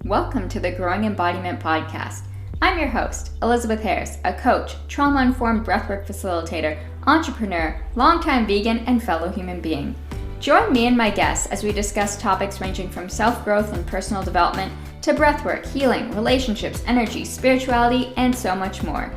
Welcome to the Growing Embodiment Podcast. I'm your host, Elizabeth Harris, a coach, trauma-informed breathwork facilitator, entrepreneur, longtime vegan, and fellow human being. Join me and my guests as we discuss topics ranging from self-growth and personal development to breathwork, healing, relationships, energy, spirituality, and so much more.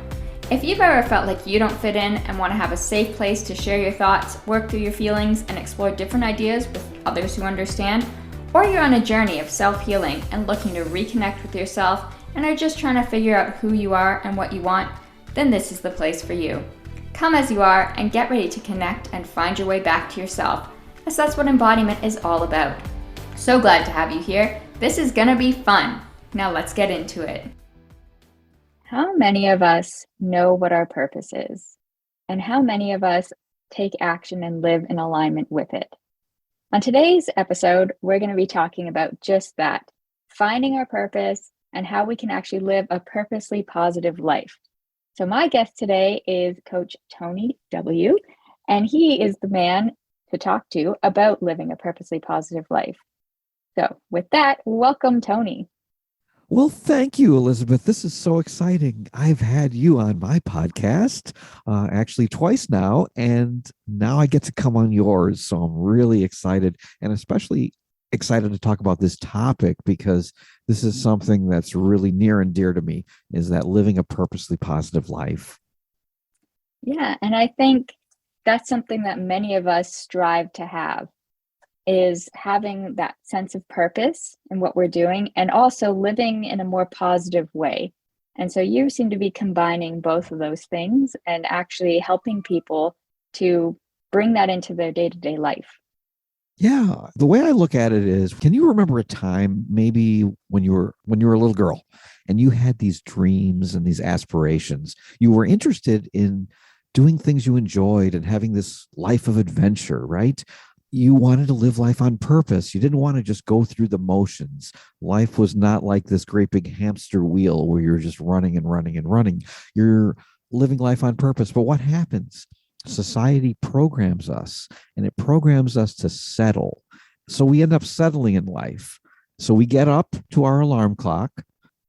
If you've ever felt like you don't fit in and want to have a safe place to share your thoughts, work through your feelings, and explore different ideas with others who understand, or you're on a journey of self-healing and looking to reconnect with yourself and are just trying to figure out who you are and what you want, then this is the place for you. Come as you are and get ready to connect and find your way back to yourself, as that's what embodiment is all about. So glad to have you here. This is gonna be fun. Now let's get into it. How many of us know what our purpose is? And how many of us take action and live in alignment with it? On today's episode, we're going to be talking about just that, finding our purpose and how we can actually live a purposely positive life. So my guest today is Coach Tony W., and he is the man to talk to about living a purposely positive life. So with that, welcome, Tony. Well, thank you, Elizabeth. This is so exciting. I've had you on my podcast actually twice now, and now I get to come on yours. So I'm really excited, and especially excited to talk about this topic because this is something that's really near and dear to me, is that living a purposely positive life. Yeah, and I think that's something that many of us strive to have, is having that sense of purpose in what we're doing and also living in a more positive way. And so you seem to be combining both of those things and actually helping people to bring that into their day-to-day life. Yeah, the way I look at it is, can you remember a time maybe when you were a little girl and you had these dreams and these aspirations? You were interested in doing things you enjoyed and having this life of adventure, right? You wanted to live life on purpose. You didn't want to just go through the motions. Life was not like this great big hamster wheel where you're just running and running and running. You're living life on purpose. But what happens? Society programs us, and it programs us to settle. So we end up settling in life. So we get up to our alarm clock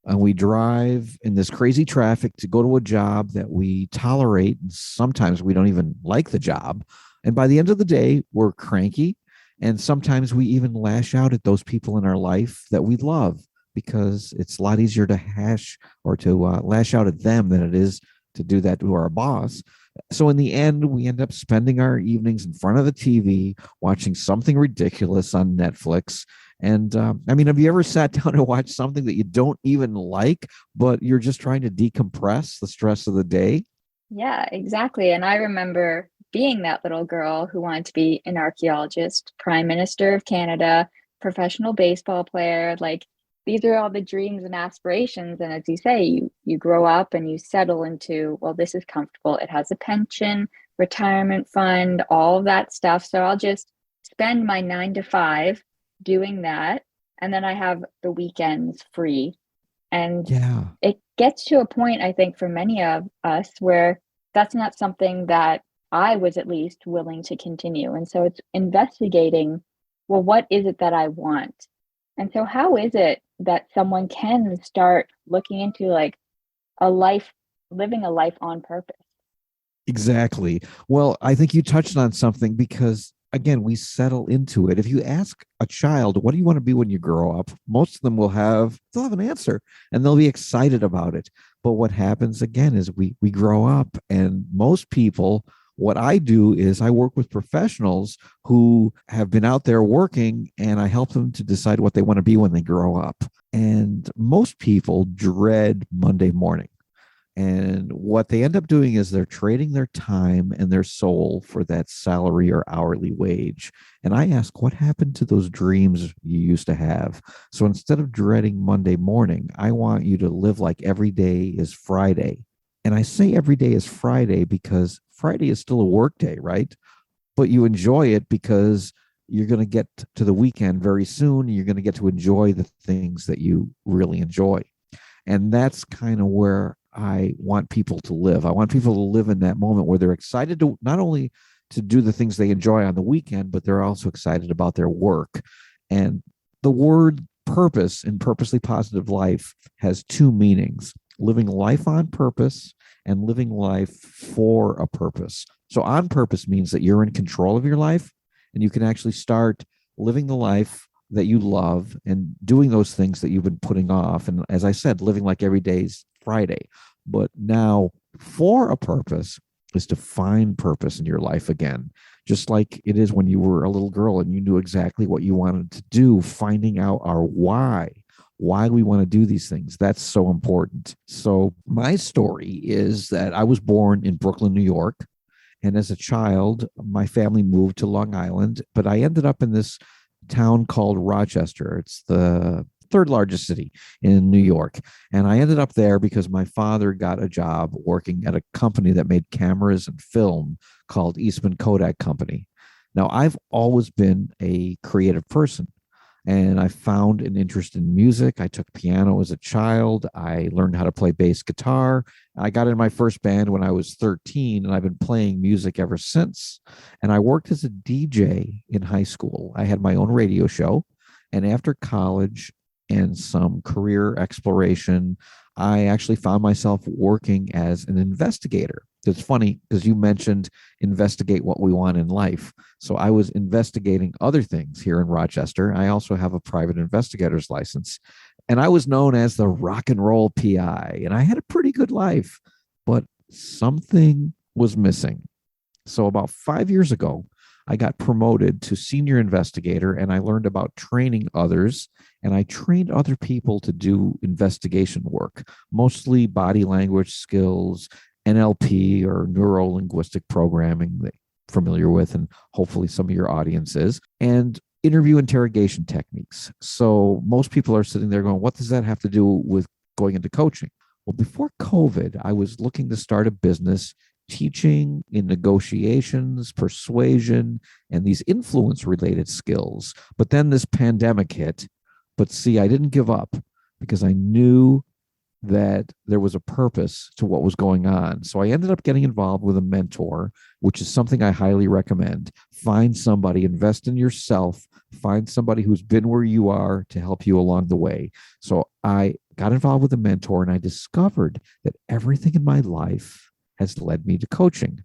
and we drive in this crazy traffic to go to a job that we tolerate. And sometimes we don't even like the job. And by the end of the day, we're cranky. And sometimes we even lash out at those people in our life that we love, because it's a lot easier to lash out at them than it is to do that to our boss. So in the end, we end up spending our evenings in front of the TV, watching something ridiculous on Netflix. And have you ever sat down and watched something that you don't even like, but you're just trying to decompress the stress of the day? Yeah, exactly. And I remember being that little girl who wanted to be an archaeologist, Prime Minister of Canada, professional baseball player. Like, these are all the dreams and aspirations. And as you say, you grow up and you settle into, well, this is comfortable. It has a pension, retirement fund, all of that stuff. So I'll just spend my 9 to 5 doing that. And then I have the weekends free. And Yeah. it gets to a point, I think, for many of us where that's not something that I was at least willing to continue. And so it's investigating, well, what is it that I want? And so how is it that someone can start looking into like living a life on purpose? Exactly. Well, I think you touched on something because, again, we settle into it. If you ask a child, what do you want to be when you grow up? Most of them they'll have an answer and they'll be excited about it. But what happens again is we grow up, and most people, what I do is I work with professionals who have been out there working, and I help them to decide what they want to be when they grow up. And most people dread Monday morning. And what they end up doing is they're trading their time and their soul for that salary or hourly wage. And I ask, what happened to those dreams you used to have? So instead of dreading Monday morning, I want you to live like every day is Friday. And I say every day is Friday because Friday is still a work day, right? But you enjoy it because you're going to get to the weekend very soon. You're going to get to enjoy the things that you really enjoy. And that's kind of where I want people to live. I want people to live in that moment where they're excited to not only to do the things they enjoy on the weekend, but they're also excited about their work. And the word purpose in purposely positive life has two meanings: living life on purpose and living life for a purpose. So on purpose means that you're in control of your life and you can actually start living the life that you love and doing those things that you've been putting off. And as I said, living like every day's Friday. But now for a purpose is to find purpose in your life again, just like it is when you were a little girl and you knew exactly what you wanted to do, finding out our why we want to do these things. That's so important. So my story is that I was born in Brooklyn, New York. And as a child, my family moved to Long Island, but I ended up in this town called Rochester. It's the third largest city in New York. And I ended up there because my father got a job working at a company that made cameras and film called Eastman Kodak Company. Now, I've always been a creative person and I found an interest in music. I took piano as a child. I learned how to play bass guitar. I got in my first band when I was 13, and I've been playing music ever since. And I worked as a DJ in high school. I had my own radio show. And after college and some career exploration, I actually found myself working as an investigator. It's funny because you mentioned investigate what we want in life. So I was investigating other things here in Rochester. I also have a private investigator's license. And I was known as the rock and roll PI. And I had a pretty good life, but something was missing. So about 5 years ago, I got promoted to senior investigator and I learned about training others. And I trained other people to do investigation work, mostly body language skills, NLP or neuro linguistic programming that you're familiar with, and hopefully some of your audience is, and interview interrogation techniques. So most people are sitting there going, what does that have to do with going into coaching? Well, before COVID, I was looking to start a business teaching in negotiations, persuasion, and these influence related skills. But then this pandemic hit. But see, I didn't give up because I knew that there was a purpose to what was going on. So I ended up getting involved with a mentor, which is something I highly recommend. Find somebody, invest in yourself, find somebody who's been where you are to help you along the way. So I got involved with a mentor and I discovered that everything in my life has led me to coaching.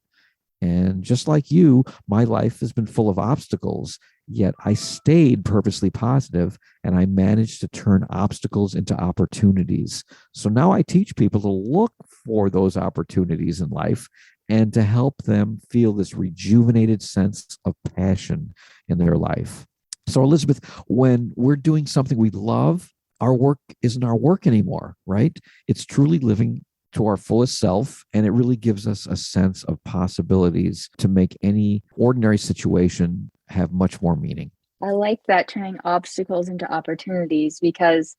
And just like you, my life has been full of obstacles, yet I stayed purposely positive and I managed to turn obstacles into opportunities. So now I teach people to look for those opportunities in life and to help them feel this rejuvenated sense of passion in their life. So, Elizabeth, when we're doing something we love, our work isn't our work anymore, right? It's truly living to our fullest self. And it really gives us a sense of possibilities to make any ordinary situation have much more meaning. I like that, turning obstacles into opportunities, because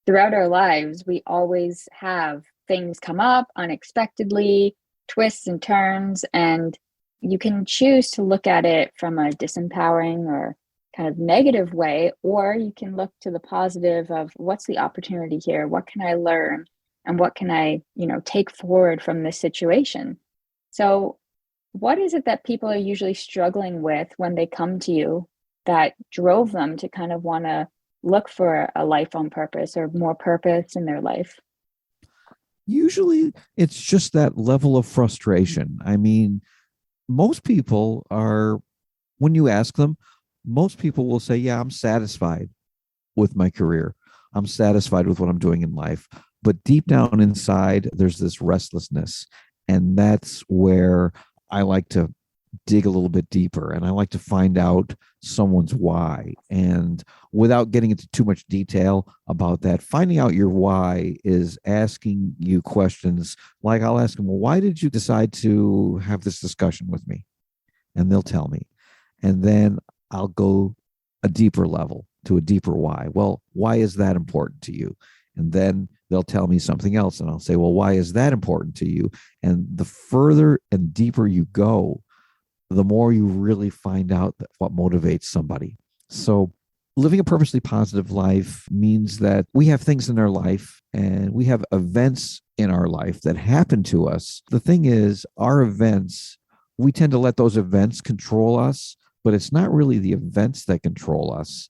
throughout our lives, we always have things come up unexpectedly, twists and turns, and you can choose to look at it from a disempowering or kind of negative way, or you can look to the positive of what's the opportunity here? What can I learn? And what can I, take forward from this situation? So what is it that people are usually struggling with when they come to you that drove them to kind of want to look for a life on purpose or more purpose in their life? Usually it's just that level of frustration. I mean, most people are, when you ask them, most people will say, yeah, I'm satisfied with my career. I'm satisfied with what I'm doing in life. But deep down inside, there's this restlessness. And that's where I like to dig a little bit deeper and I like to find out someone's why. And without getting into too much detail about that, finding out your why is asking you questions like I'll ask them, well, why did you decide to have this discussion with me? And they'll tell me. And then I'll go a deeper level to a deeper why. Well, why is that important to you? And then they'll tell me something else. And I'll say, well, why is that important to you? And the further and deeper you go, the more you really find out what motivates somebody. So living a purposely positive life means that we have things in our life and we have events in our life that happen to us. The thing is, our events, we tend to let those events control us, but it's not really the events that control us.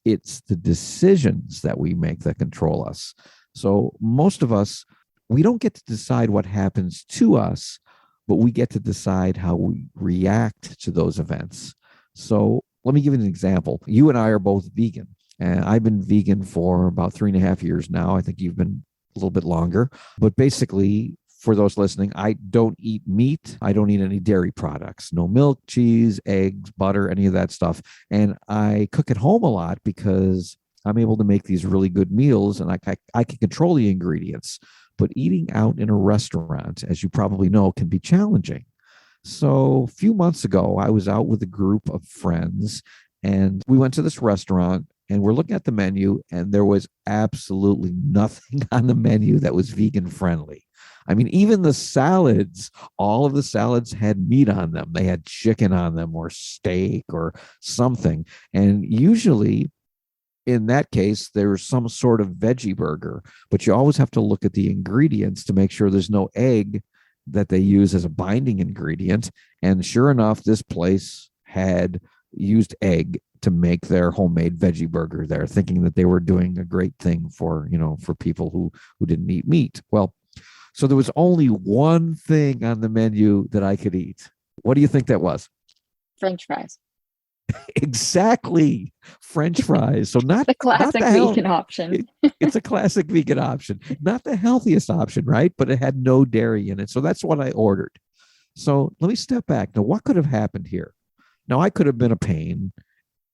It's the decisions that we make that control us. So most of us, we don't get to decide what happens to us, but we get to decide how we react to those events. So let me give you an example. You and I are both vegan, and I've been vegan for about 3.5 years now. I think you've been a little bit longer, but basically, for those listening, I don't eat meat. I don't eat any dairy products, no milk, cheese, eggs, butter, any of that stuff. And I cook at home a lot because I'm able to make these really good meals, and I can control the ingredients. But eating out in a restaurant, as you probably know, can be challenging. So a few months ago, I was out with a group of friends, and we went to this restaurant, and we're looking at the menu, and there was absolutely nothing on the menu that was vegan friendly. I mean, even the salads, all of the salads had meat on them. They had chicken on them or steak or something. And usually in that case, there's some sort of veggie burger, but you always have to look at the ingredients to make sure there's no egg that they use as a binding ingredient. And sure enough, this place had used egg to make their homemade veggie burger there, thinking that they were doing a great thing for, for people who didn't eat meat. Well, so there was only one thing on the menu that I could eat. What do you think that was? French fries. Exactly. French fries. So not the classic vegan option. It's a classic vegan option. Not the healthiest option, right? But it had no dairy in it. So that's what I ordered. So let me step back. Now, what could have happened here? Now, I could have been a pain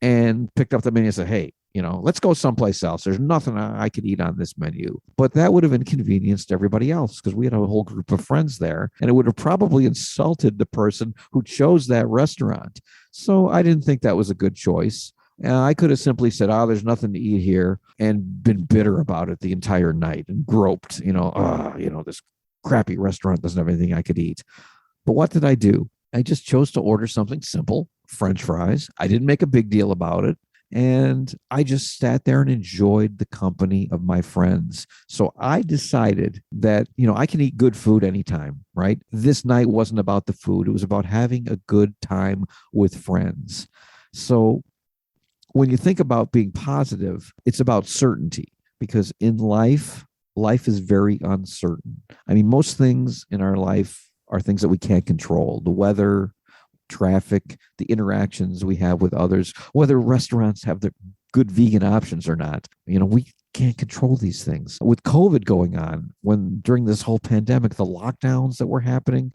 and picked up the menu and said, hey, let's go someplace else. There's nothing I could eat on this menu. But that would have inconvenienced everybody else because we had a whole group of friends there, and it would have probably insulted the person who chose that restaurant. So I didn't think that was a good choice. I could have simply said, there's nothing to eat here, and been bitter about it the entire night and groped, this crappy restaurant doesn't have anything I could eat. But what did I do? I just chose to order something simple, French fries. I didn't make a big deal about it. And I just sat there and enjoyed the company of my friends. So I decided that, I can eat good food anytime, right? This night wasn't about the food. It was about having a good time with friends. So when you think about being positive, it's about certainty, because in life is very uncertain. I mean, most things in our life are things that we can't control. The weather, traffic, the interactions we have with others, whether restaurants have the good vegan options or not. We can't control these things. With COVID going on, during this whole pandemic, the lockdowns that were happening.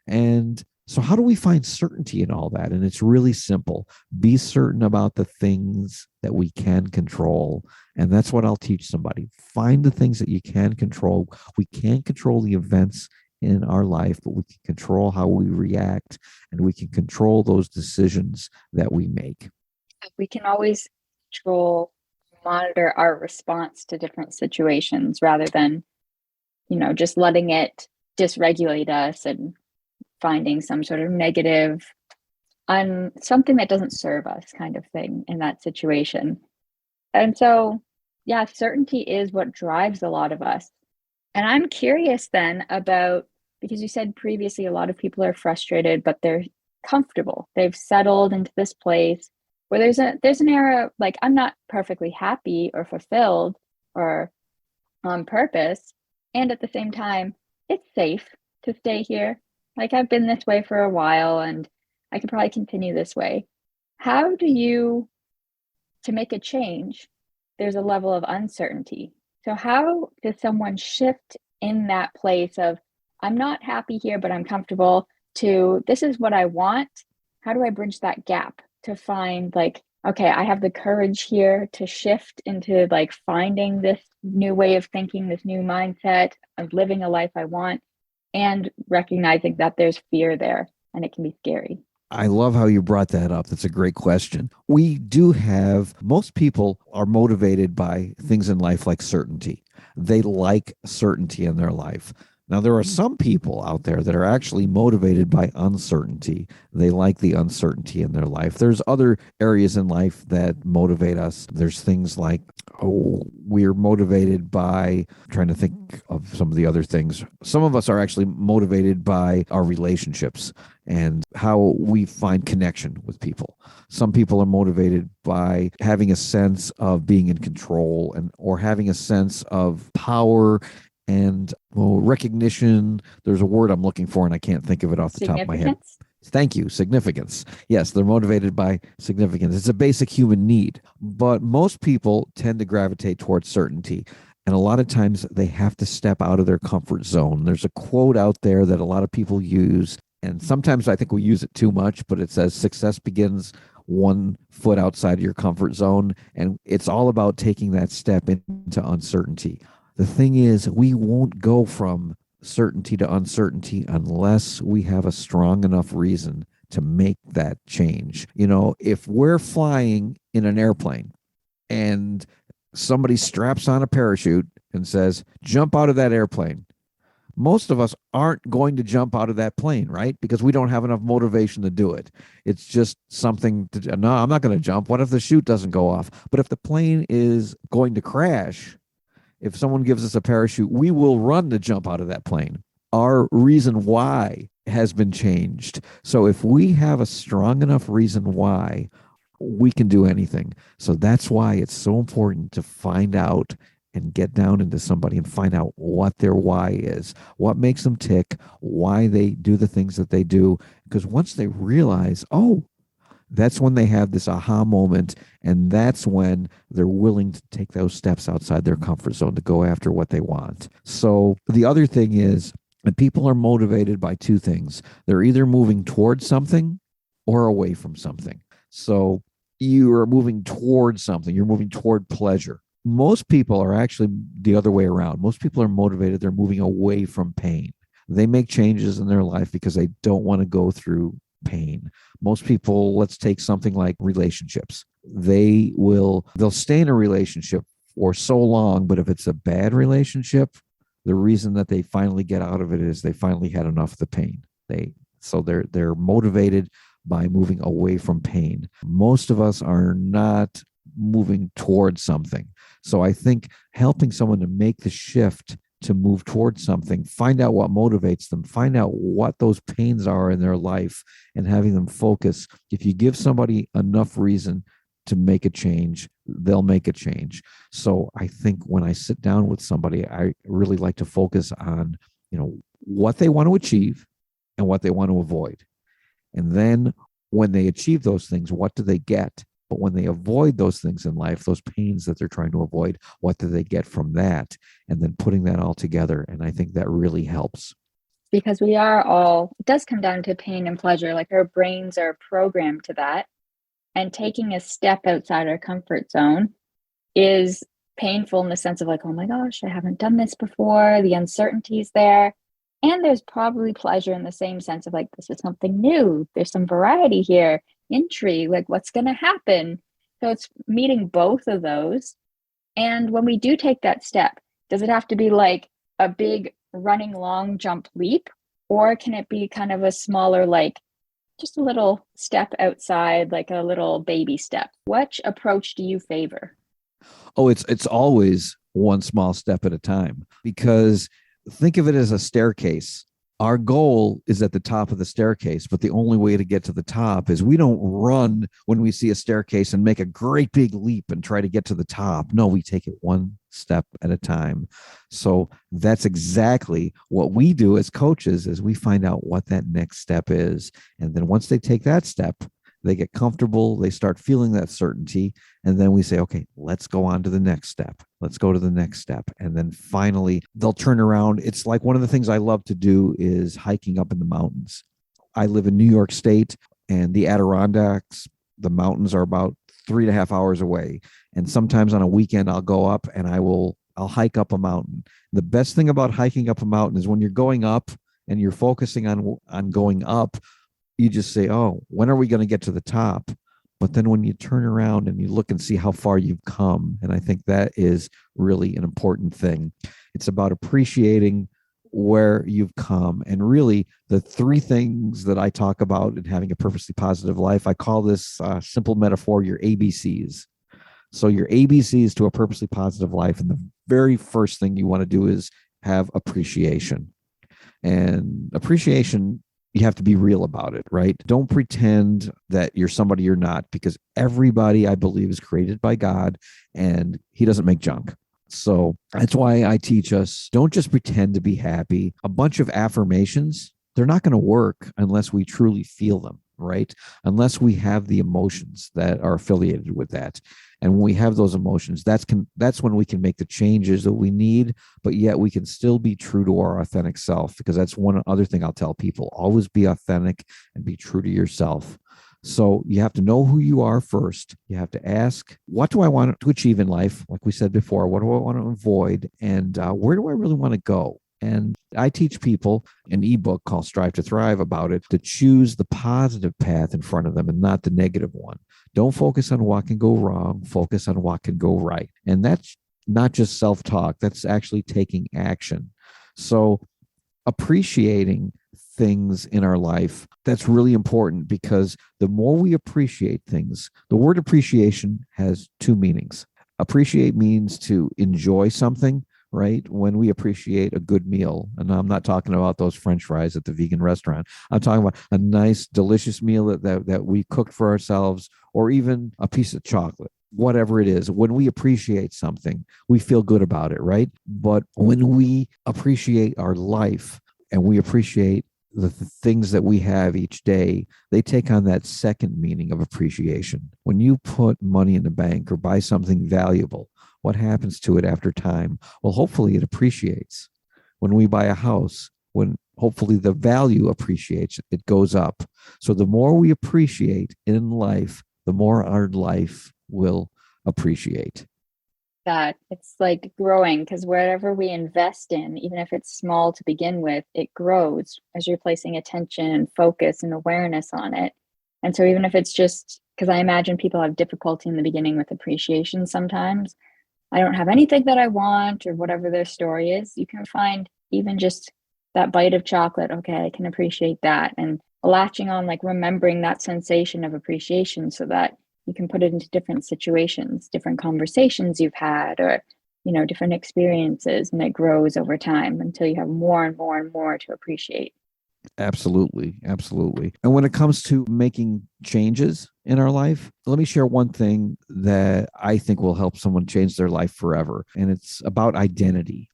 And so how do we find certainty in all that? And it's really simple. Be certain about the things that we can control. And that's what I'll teach somebody. Find the things that you can control. We can't control the events in our life, but we can control how we react, and we can control those decisions that we make. We can always monitor our response to different situations rather than, just letting it dysregulate us and finding some sort of negative on something that doesn't serve us kind of thing in that situation. And so, yeah, certainty is what drives a lot of us. And I'm curious then about, because you said previously a lot of people are frustrated, but they're comfortable. They've settled into this place where there's an era, like, I'm not perfectly happy or fulfilled or on purpose. And at the same time, it's safe to stay here. Like, I've been this way for a while and I could probably continue this way. How do you, to make a change, there's a level of uncertainty. So how does someone shift in that place of, I'm not happy here, but I'm comfortable, to this is what I want? How do I bridge that gap to find, like, okay, I have the courage here to shift into, like, finding this new way of thinking, this new mindset of living a life I want, and recognizing that there's fear there and it can be scary? I love how you brought that up. That's a great question. Most people are motivated by things in life like certainty. They like certainty in their life. Now, there are some people out there that are actually motivated by uncertainty. They like the uncertainty in their life. There's other areas in life that motivate us. There's things like, we're motivated by, I'm trying to think of some of the other things. Some of us are actually motivated by our relationships. and how we find connection with people. Some people are motivated by having a sense of being in control and or having a sense of power and recognition. There's a word I'm looking for and I can't think of it off the top of my head. Significance? Thank you. Significance. Yes, they're motivated by significance. It's a basic human need, but most people tend to gravitate towards certainty. And a lot of times they have to step out of their comfort zone. There's a quote out there that a lot of people use, and sometimes I think we use it too much, but it says success begins one foot outside of your comfort zone. And it's all about taking that step into uncertainty. The thing is, we won't go from certainty to uncertainty unless we have a strong enough reason to make that change. You know, if we're flying in an airplane and somebody straps on a parachute and says, jump out of that airplane, most of us aren't going to jump out of that plane, right? Because we don't have enough motivation to do it. It's just something to, no, I'm not going to jump. What if the chute doesn't go off? But if the plane is going to crash, if someone gives us a parachute, we will run to jump out of that plane. Our reason why has been changed. So if we have a strong enough reason why, we can do anything. So that's why it's so important to find out and get down into somebody and find out what their why is, what makes them tick, why they do the things that they do. Because once they realize, oh, that's when they have this aha moment, and that's when they're willing to take those steps outside their comfort zone to go after what they want. So the other thing is that people are motivated by two things. They're either moving towards something or away from something. So you are moving towards something, you're moving toward pleasure. Most people are actually the other way around. Most people are motivated, they're moving away from pain. They make changes in their life because they don't want to go through pain. Most people, let's take something like relationships. They'll stay in a relationship for so long, but if it's a bad relationship, the reason that they finally get out of it is they finally had enough of the pain. They're motivated by moving away from pain. Most of us are not moving towards something. So I think helping someone to make the shift to move towards something, find out what motivates them, find out what those pains are in their life, and having them focus. If you give somebody enough reason to make a change, they'll make a change. So I think when I sit down with somebody, I really like to focus on, what they want to achieve and what they want to avoid. And then when they achieve those things, what do they get? But when they avoid those things in life, those pains that they're trying to avoid, what do they get from that? And then putting that all together. And I think that really helps. Because it does come down to pain and pleasure. Like our brains are programmed to that. And taking a step outside our comfort zone is painful in the sense of like, oh my gosh, I haven't done this before. The uncertainty's there. And there's probably pleasure in the same sense of like, this is something new. There's some variety here, intrigue, like what's going to happen. So it's meeting both of those. And when we do take that step, does it have to be like a big running long jump leap? Or can it be kind of a smaller, like just a little step outside, like a little baby step? Which approach do you favor? Oh, it's always one small step at a time, because think of it as a staircase. Our goal is at the top of the staircase, but the only way to get to the top is we don't run when we see a staircase and make a great big leap and try to get to the top. No, we take it one step at a time. So that's exactly what we do as coaches, is we find out what that next step is. And then once they take that step, they get comfortable, they start feeling that certainty, and then we say, okay, let's go on to the next step. Let's go to the next step. And then finally, they'll turn around. It's like one of the things I love to do is hiking up in the mountains. I live in New York State, and the Adirondacks, the mountains are about 3.5 hours away. And sometimes on a weekend, I'll go up and I'll hike up a mountain. The best thing about hiking up a mountain is when you're going up and you're focusing on going up, you just say, oh, when are we going to get to the top? But then when you turn around and you look and see how far you've come, and I think that is really an important thing. It's about appreciating where you've come. And really, the three things that I talk about in having a purposely positive life, I call this simple metaphor your ABCs. So your ABCs to a purposely positive life. And the very first thing you want to do is have appreciation. And appreciation you have to be real about it, right? Don't pretend that you're somebody you're not, because everybody, I believe, is created by God and he doesn't make junk. So that's why I teach us, don't just pretend to be happy. A bunch of affirmations, they're not going to work unless we truly feel them, right? Unless we have the emotions that are affiliated with that. And when we have those emotions, that's when we can make the changes that we need, but yet we can still be true to our authentic self, because that's one other thing I'll tell people. Always be authentic and be true to yourself. So you have to know who you are first. You have to ask, what do I want to achieve in life? Like we said before, what do I want to avoid? And where do I really want to go? And I teach people an ebook called Strive to Thrive about it, to choose the positive path in front of them and not the negative one. Don't focus on what can go wrong, focus on what can go right. And that's not just self-talk, that's actually taking action. So appreciating things in our life, that's really important, because the more we appreciate things, the word appreciation has two meanings. Appreciate means to enjoy something, right? When we appreciate a good meal, and I'm not talking about those French fries at the vegan restaurant. I'm talking about a nice, delicious meal that we cooked for ourselves, or even a piece of chocolate, whatever it is. When we appreciate something, we feel good about it, right? But when we appreciate our life and we appreciate the things that we have each day, they take on that second meaning of appreciation. When you put money in the bank or buy something valuable, what happens to it after time? Well, hopefully it appreciates. When we buy a house, when hopefully the value appreciates, it goes up. So the more we appreciate in life, the more our life will appreciate. That it's like growing, because wherever we invest in, even if it's small to begin with, it grows as you're placing attention and focus and awareness on it. And so even if it's just, because I imagine people have difficulty in the beginning with appreciation sometimes. I don't have anything that I want, or whatever their story is. You can find even just that bite of chocolate. Okay, I can appreciate that. And latching on, like remembering that sensation of appreciation, so that you can put it into different situations, different conversations you've had, or, different experiences, and it grows over time until you have more and more and more to appreciate. Absolutely. Absolutely. And when it comes to making changes in our life, let me share one thing that I think will help someone change their life forever. And it's about identity.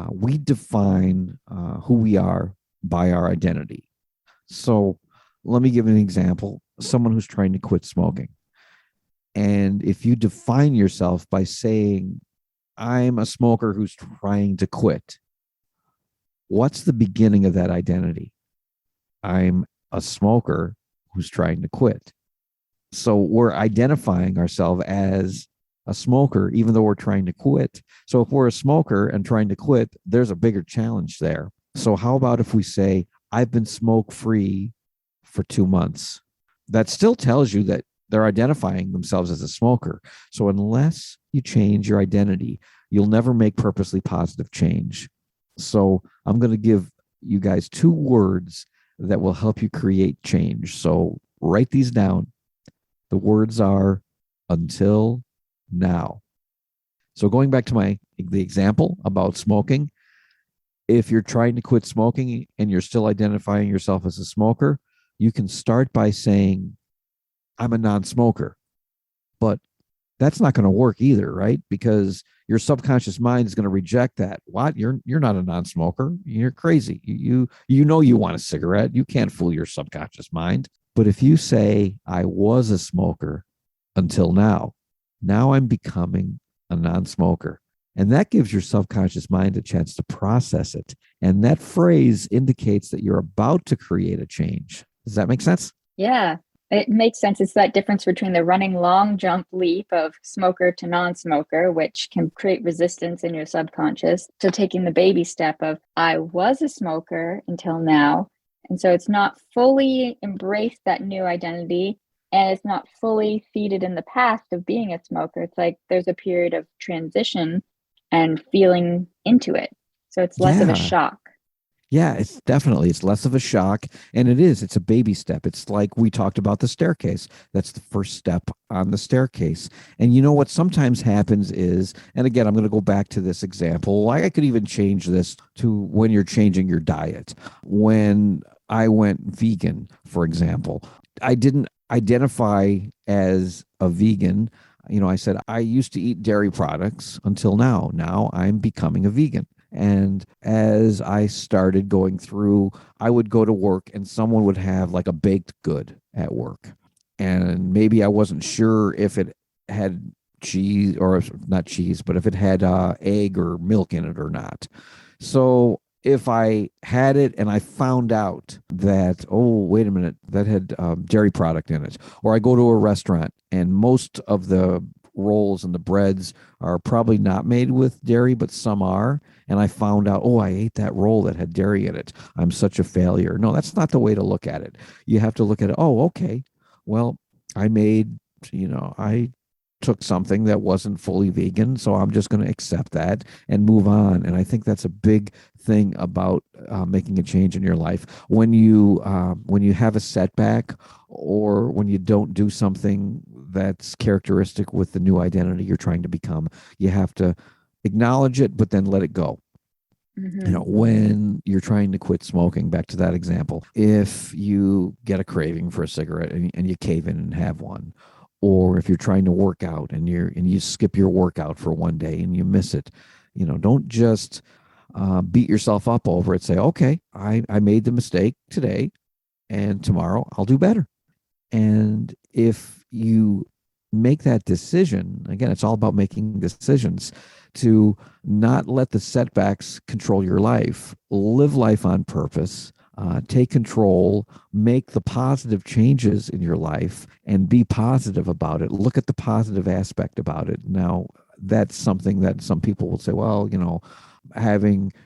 We define who we are by our identity. So let me give an example. Someone who's trying to quit smoking. And if you define yourself by saying, I'm a smoker who's trying to quit, what's the beginning of that identity? I'm a smoker who's trying to quit. So we're identifying ourselves as a smoker, even though we're trying to quit. So if we're a smoker and trying to quit, there's a bigger challenge there. So how about if we say, I've been smoke free for 2 months? That still tells you that they're identifying themselves as a smoker. So unless you change your identity, you'll never make purposely positive change. So I'm going to give you guys 2 words that will help you create change. So write these down. The words are until now. So going back to the example about smoking, if you're trying to quit smoking and you're still identifying yourself as a smoker, you can start by saying, I'm a non-smoker. But that's not going to work either, right? Because your subconscious mind is going to reject that. What? You're not a non-smoker. You're crazy. You want a cigarette. You can't fool your subconscious mind. But if you say, I was a smoker until now I'm becoming a non-smoker. And that gives your subconscious mind a chance to process it. And that phrase indicates that you're about to create a change. Does that make sense? Yeah. It makes sense. It's that difference between the running long jump leap of smoker to non-smoker, which can create resistance in your subconscious, to taking the baby step of, I was a smoker until now. And so it's not fully embraced that new identity, and it's not fully seated in the past of being a smoker. It's like there's a period of transition and feeling into it. So it's less of a shock. Yeah, it's less of a shock. And it's a baby step. It's like we talked about the staircase. That's the first step on the staircase. And you know what sometimes happens is, and again, I'm going to go back to this example. I could even change this to when you're changing your diet. When I went vegan, for example. I didn't identify as a vegan. I said I used to eat dairy products until now. Now I'm becoming a vegan. And as I started going through, I would go to work and someone would have like a baked good at work. And maybe I wasn't sure if it had cheese or not cheese, but if it had egg or milk in it or not. So if I had it and I found out that, oh, wait a minute, that had dairy product in it, or I go to a restaurant and most of the rolls and the breads are probably not made with dairy, but some are. And I found out, oh, I ate that roll that had dairy in it. I'm such a failure. No, that's not the way to look at it. You have to look at it, oh, okay, well, I made, I took something that wasn't fully vegan, so I'm just going to accept that and move on. And I think that's a big thing about making a change in your life. When you have a setback or when you don't do something that's characteristic with the new identity you're trying to become, you have to acknowledge it, but then let it go. When you're trying to quit smoking, back to that example, if you get a craving for a cigarette and you cave in and have one, or if you're trying to work out and you skip your workout for one day and you miss it, don't just beat yourself up over it. Say, okay, I made the mistake today and tomorrow I'll do better. And if you make that decision, again, it's all about making decisions to not let the setbacks control your life. Live life on purpose, take control, make the positive changes in your life, and be positive about it. Look at the positive aspect about it. Now, that's something that some people will say, well,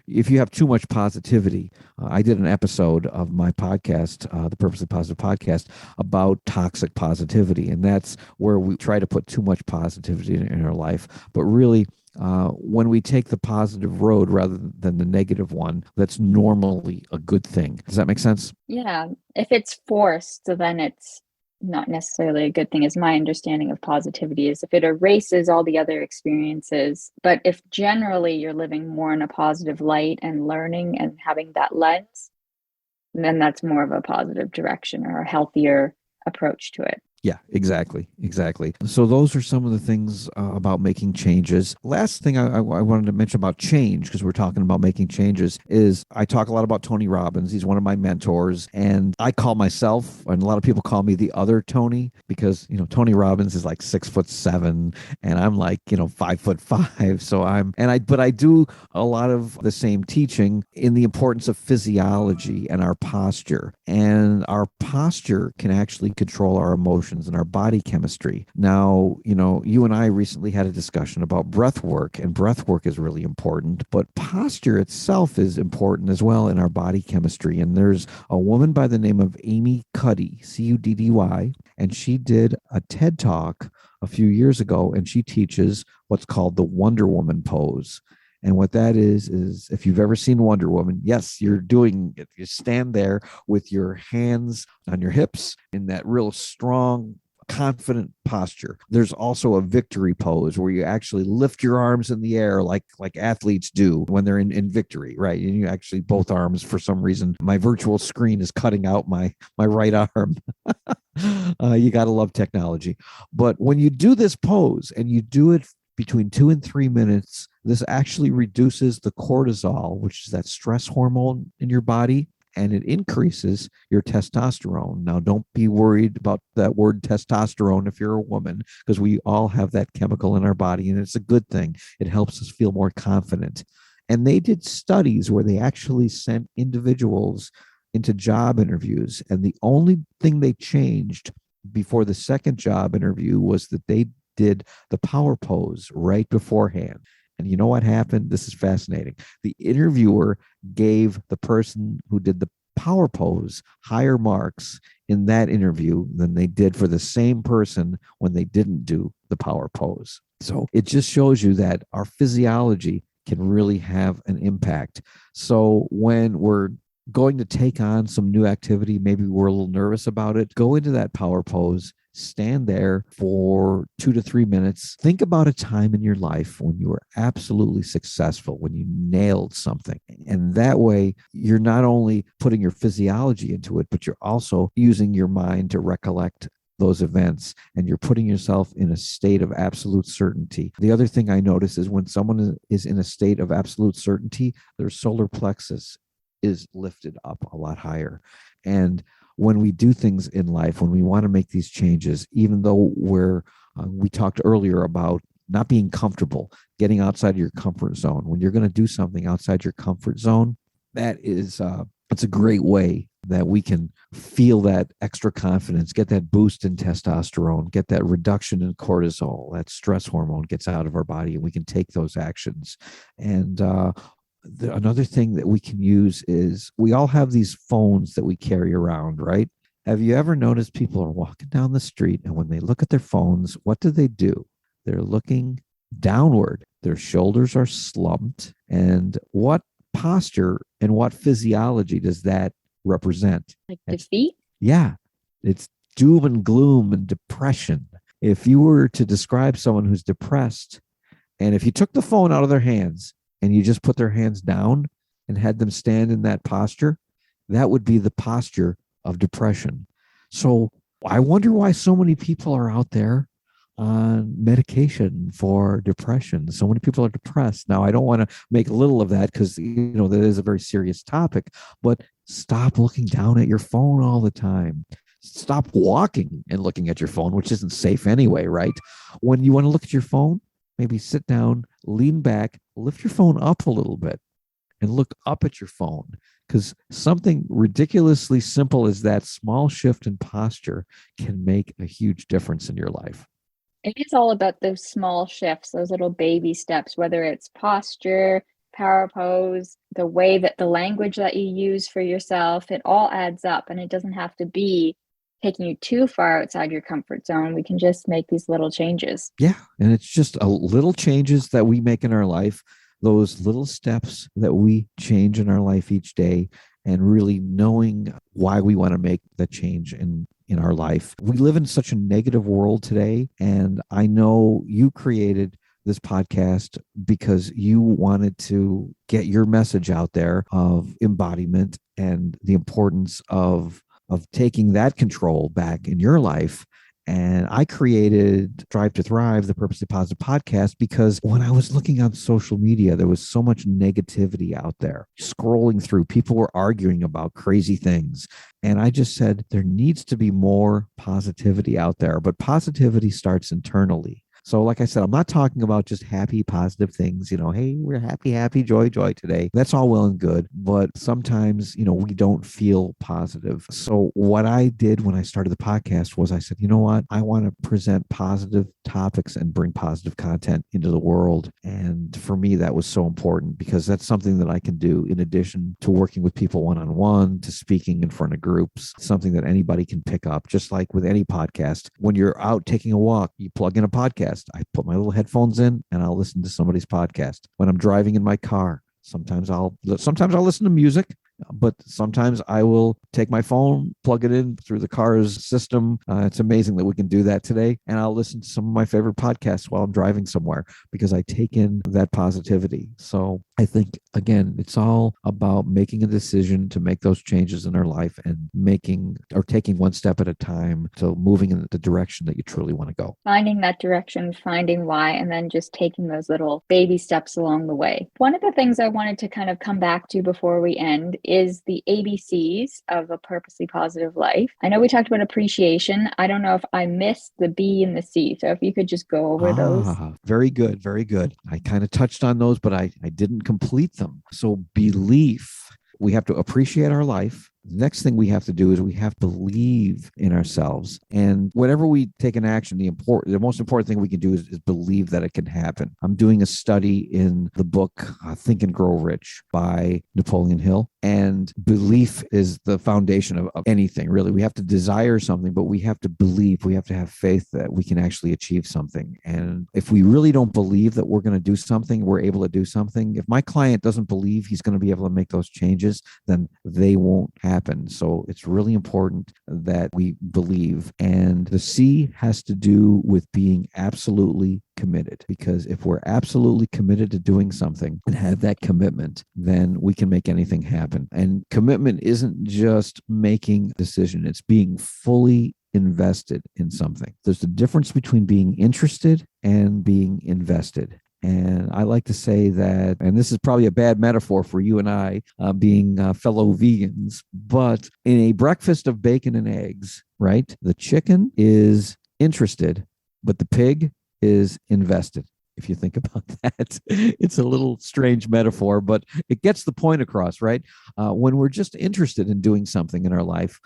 if you have too much positivity, I did an episode of my podcast, the Purposely Positive podcast, about toxic positivity. And that's where we try to put too much positivity in our life. But really, when we take the positive road rather than the negative one, that's normally a good thing. Does that make sense? Yeah. If it's forced, then it's not necessarily a good thing, is my understanding of positivity, is if it erases all the other experiences. But if generally you're living more in a positive light and learning and having that lens, then that's more of a positive direction or a healthier approach to it. Yeah, exactly. So those are some of the things about making changes. Last thing I wanted to mention about change, because we're talking about making changes, is I talk a lot about Tony Robbins. He's one of my mentors, and I call myself, and a lot of people call me the other Tony, because Tony Robbins is like 6'7", and I'm like 5'5". So but I do a lot of the same teaching in the importance of physiology and our posture, and our posture can actually control our emotions and our body chemistry. Now, you and I recently had a discussion about breath work, and breath work is really important, but posture itself is important as well in our body chemistry. And there's a woman by the name of Amy Cuddy, Cuddy, and she did a TED Talk a few years ago, and she teaches what's called the Wonder Woman pose. And what that is if you've ever seen Wonder Woman, yes, you're doing it. You stand there with your hands on your hips in that real strong, confident posture. There's also a victory pose where you actually lift your arms in the air like athletes do when they're in victory, right? And you actually both arms, for some reason, my virtual screen is cutting out my right arm. You got to love technology. But when you do this pose and you do it between 2 and 3 minutes, this actually reduces the cortisol, which is that stress hormone in your body, and it increases your testosterone. Now, don't be worried about that word testosterone if you're a woman, because we all have that chemical in our body, and it's a good thing. It helps us feel more confident. And they did studies where they actually sent individuals into job interviews, and the only thing they changed before the second job interview was that they did the power pose right beforehand. And you know what happened? This is fascinating. The interviewer gave the person who did the power pose higher marks in that interview than they did for the same person when they didn't do the power pose. So it just shows you that our physiology can really have an impact. So when we're going to take on some new activity, maybe we're a little nervous about it, go into that power pose, stand there for 2 to 3 minutes. Think about a time in your life when you were absolutely successful, when you nailed something. And that way, you're not only putting your physiology into it, but you're also using your mind to recollect those events, and you're putting yourself in a state of absolute certainty. The other thing I notice is when someone is in a state of absolute certainty, their solar plexus is lifted up a lot higher. And when we do things in life, when we want to make these changes, even though we talked earlier about not being comfortable, getting outside your comfort zone. When you're going to do something outside your comfort zone, it's a great way that we can feel that extra confidence, get that boost in testosterone, get that reduction in cortisol, that stress hormone gets out of our body, and we can take those actions. And another thing that we can use is we all have these phones that we carry around, right? Have you ever noticed people are walking down the street, and when they look at their phones, what do? They're looking downward. Their shoulders are slumped. And what posture and what physiology does that represent? Like defeat? Yeah, it's doom and gloom and depression. If you were to describe someone who's depressed, and if you took the phone out of their hands and you just put their hands down and had them stand in that posture, that would be the posture of depression. So I wonder why so many people are out there on medication for depression. So many people are depressed. Now, I don't want to make little of that because, that is a very serious topic, but stop looking down at your phone all the time. Stop walking and looking at your phone, which isn't safe anyway, right? When you want to look at your phone, maybe sit down, lean back, lift your phone up a little bit and look up at your phone, because something ridiculously simple as that small shift in posture can make a huge difference in your life. It is all about those small shifts, those little baby steps, whether it's posture, power pose, the way that the language that you use for yourself, it all adds up, and it doesn't have to be taking you too far outside your comfort zone. We can just make these little changes. Yeah. And it's just a little changes that we make in our life, those little steps that we change in our life each day, and really knowing why we want to make the change in our life. We live in such a negative world today. And I know you created this podcast because you wanted to get your message out there of embodiment and the importance of taking that control back in your life. And I created Drive to Thrive, the Purposely Positive podcast, because when I was looking on social media, there was so much negativity out there. Scrolling through, people were arguing about crazy things. And I just said, there needs to be more positivity out there, but positivity starts internally. So like I said, I'm not talking about just happy, positive things, hey, we're happy, joy today. That's all well and good. But sometimes, we don't feel positive. So what I did when I started the podcast was I said, you know what? I want to present positive topics and bring positive content into the world. And for me, that was so important because that's something that I can do in addition to working with people one-on-one, to speaking in front of groups, something that anybody can pick up, just like with any podcast. When you're out taking a walk, you plug in a podcast. I put my little headphones in and I'll listen to somebody's podcast. When I'm driving in my car, sometimes I'll listen to music, but sometimes I will take my phone, plug it in through the car's system. It's amazing that we can do that today. And I'll listen to some of my favorite podcasts while I'm driving somewhere because I take in that positivity. So I think, again, it's all about making a decision to make those changes in our life and taking one step at a time to moving in the direction that you truly want to go. Finding that direction, finding why, and then just taking those little baby steps along the way. One of the things I wanted to kind of come back to before we end is the ABCs of a purposely positive life. I know we talked about appreciation. I don't know if I missed the B and the C. So if you could just go over those. Very good. Very good. I kind of touched on those, but I didn't complete them. So belief, we have to appreciate our life. The next thing we have to do is we have to believe in ourselves. And whenever we take an action, the most important thing we can do is believe that it can happen. I'm doing a study in the book Think and Grow Rich by Napoleon Hill. And belief is the foundation of anything, really. We have to desire something, but we have to believe, we have to have faith that we can actually achieve something. And if we really don't believe that we're going to do something, we're able to do something. If my client doesn't believe he's going to be able to make those changes, then they won't happen. So it's really important that we believe. And the C has to do with being absolutely committed, because if we're absolutely committed to doing something and have that commitment, then we can make anything happen. And commitment isn't just making a decision, it's being fully invested in something. There's a difference between being interested and being invested. And I like to say that, and this is probably a bad metaphor for you and I being fellow vegans, but in a breakfast of bacon and eggs, right? The chicken is interested, but the pig is invested. If you think about that, it's a little strange metaphor, but it gets the point across, right? When we're just interested in doing something in our life,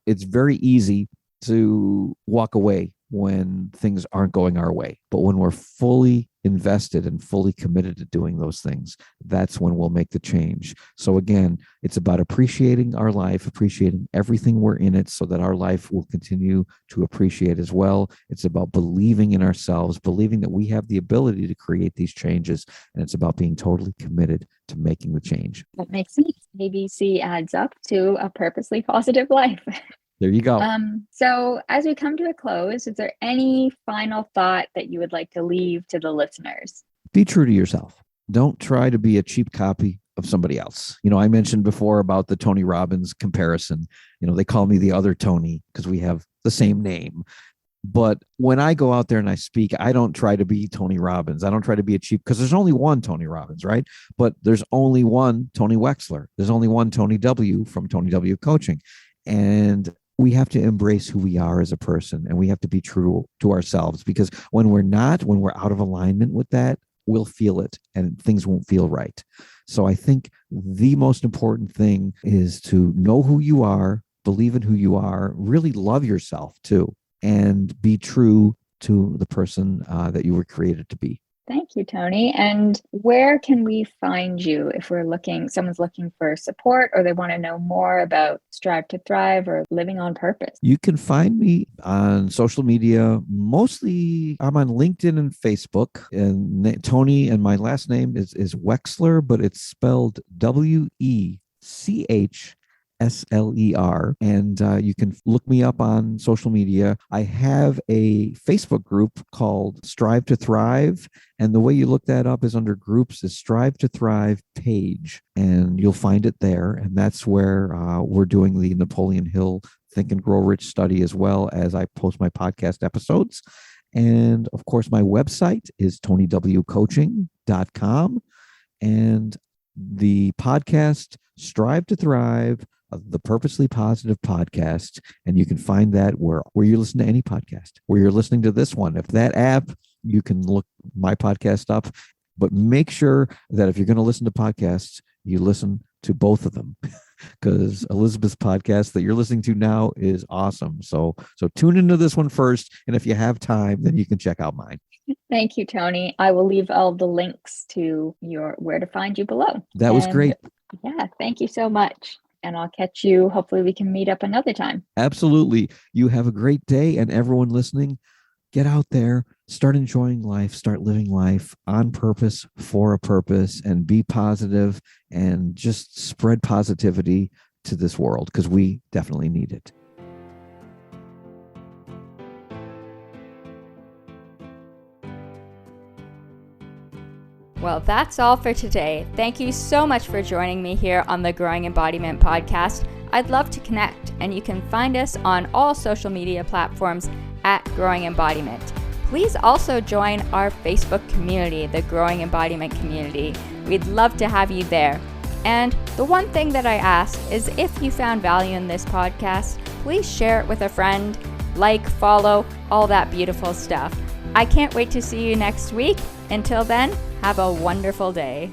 it's very easy to walk away when things aren't going our way. But when we're fully invested and fully committed to doing those things, that's when we'll make the change. So again, it's about appreciating our life, appreciating everything we're in it so that our life will continue to appreciate as well. It's about believing in ourselves, believing that we have the ability to create these changes. And it's about being totally committed to making the change. That makes sense. ABC adds up to a purposely positive life. There you go. So as we come to a close, is there any final thought that you would like to leave to the listeners? Be true to yourself. Don't try to be a cheap copy of somebody else. I mentioned before about the Tony Robbins comparison. They call me the other Tony because we have the same name. But when I go out there and I speak, I don't try to be Tony Robbins. I don't try to be a cheap, because there's only one Tony Robbins, right? But there's only one Tony Wexler. There's only one Tony W from Tony W Coaching. And we have to embrace who we are as a person, and we have to be true to ourselves, because when we're out of alignment with that, we'll feel it and things won't feel right. So I think the most important thing is to know who you are, believe in who you are, really love yourself too, and be true to the person that you were created to be. Thank you, Tony. And where can we find you if someone's looking for support, or they want to know more about Strive to Thrive or living on purpose? You can find me on social media. Mostly I'm on LinkedIn and Facebook, and Tony, and my last name is Wexler, but it's spelled WECHSLER. And you can look me up on social media. I have a Facebook group called Strive to Thrive. And the way you look that up is under groups is Strive to Thrive page. And you'll find it there. And that's where we're doing the Napoleon Hill Think and Grow Rich study, as well as I post my podcast episodes. And of course, my website is TonyWCoaching.com. And the podcast Strive to Thrive, the Purposely Positive podcast. And you can find that where you listen to any podcast, where you're listening to this one. If that app, you can look my podcast up, but make sure that if you're going to listen to podcasts, you listen to both of them, because Elizabeth's podcast that you're listening to now is awesome. So tune into this one first. And if you have time, then you can check out mine. Thank you, Tony. I will leave all the links to where to find you below. That was great. Yeah, thank you so much. And I'll catch you. Hopefully we can meet up another time. Absolutely. You have a great day. And everyone listening, get out there, start enjoying life, start living life on purpose, for a purpose, and be positive, and just spread positivity to this world, because we definitely need it. Well, that's all for today. Thank you so much for joining me here on the Growing Embodiment podcast. I'd love to connect, and you can find us on all social media platforms at Growing Embodiment. Please also join our Facebook community, the Growing Embodiment community. We'd love to have you there. And the one thing that I ask is, if you found value in this podcast, please share it with a friend, follow, all that beautiful stuff. I can't wait to see you next week. Until then, have a wonderful day.